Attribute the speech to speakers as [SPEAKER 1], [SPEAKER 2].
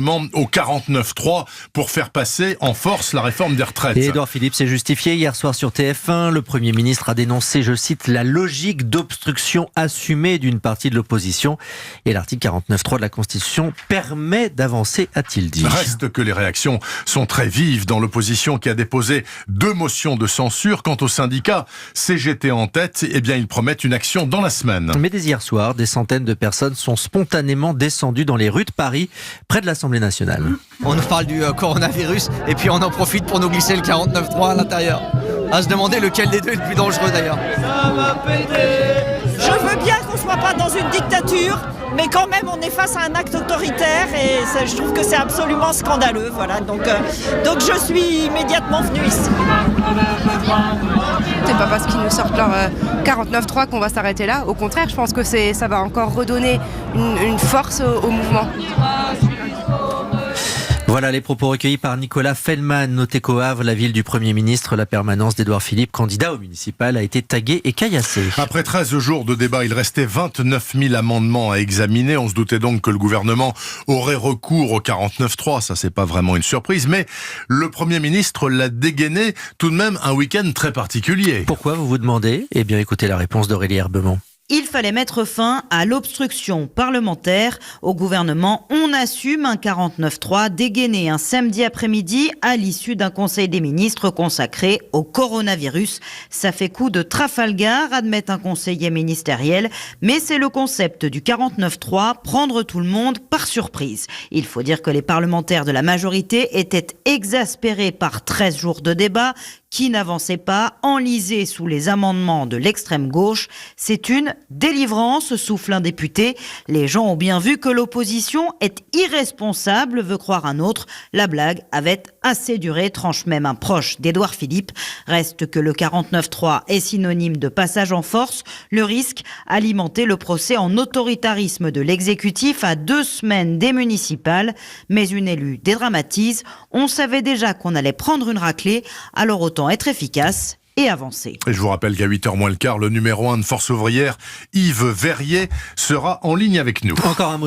[SPEAKER 1] gouvernement au 49-3 pour faire passer en force la réforme des retraites.
[SPEAKER 2] Et Édouard Philippe s'est justifié hier soir sur TF1. Le Premier ministre a dénoncé, je cite, la logique d'obstruction assumée d'une partie de l'opposition. Et l'article 49.3 de la Constitution permet d'avancer, a-t-il dit.
[SPEAKER 1] Reste que les réactions sont très vives dans l'opposition qui a déposé 2 motions de censure. Quant aux syndicats, CGT en tête, eh bien ils promettent une action dans la semaine.
[SPEAKER 2] Mais dès hier soir, des centaines de personnes sont spontanément descendues dans les rues de Paris, près de l'Assemblée nationale.
[SPEAKER 3] On nous parle du coronavirus et puis on en profite pour nous glisser le 49.3 à l'intérieur. À se demander lequel des deux est le plus dangereux d'ailleurs.
[SPEAKER 4] Je veux bien qu'on ne soit pas dans une dictature, mais quand même on est face à un acte autoritaire et je trouve que c'est absolument scandaleux. Voilà. Donc je suis immédiatement venue ici.
[SPEAKER 5] C'est pas parce qu'ils nous sortent leur 49.3 qu'on va s'arrêter là. Au contraire, je pense que ça va encore redonner une force au mouvement.
[SPEAKER 2] Voilà les propos recueillis par Nicolas Fellman. Notez qu'au Havre, la ville du Premier ministre, la permanence d'Édouard Philippe, candidat au municipal, a été taguée et caillassée.
[SPEAKER 1] Après 13 jours de débat, il restait 29 000 amendements à examiner. On se doutait donc que le gouvernement aurait recours au 49.3. Ça, c'est pas vraiment une surprise. Mais le Premier ministre l'a dégainé tout de même un week-end très particulier.
[SPEAKER 2] Pourquoi, vous vous demandez ? Eh bien, écoutez la réponse d'Aurélie Herbemont.
[SPEAKER 6] Il fallait mettre fin à l'obstruction parlementaire. Au gouvernement, on assume un 49.3 dégainé un samedi après-midi à l'issue d'un conseil des ministres consacré au coronavirus. Ça fait coup de Trafalgar, admet un conseiller ministériel, mais c'est le concept du 49.3, prendre tout le monde par surprise. Il faut dire que les parlementaires de la majorité étaient exaspérés par 13 jours de débat qui n'avançaient pas, enlisés sous les amendements de l'extrême gauche. C'est une délivrance, souffle un député. Les gens ont bien vu que l'opposition est irresponsable, veut croire un autre. La blague avait assez duré, tranche même un proche d'Édouard Philippe. Reste que le 49.3 est synonyme de passage en force. Le risque, alimenter le procès en autoritarisme de l'exécutif à 2 semaines des municipales. Mais une élue dédramatise. On savait déjà qu'on allait prendre une raclée, alors autant être efficace et avancer.
[SPEAKER 1] Et je vous rappelle qu'à 8h moins le quart, le numéro 1 de Force ouvrière, Yves Verrier, sera en ligne avec nous.
[SPEAKER 2] Encore un mot.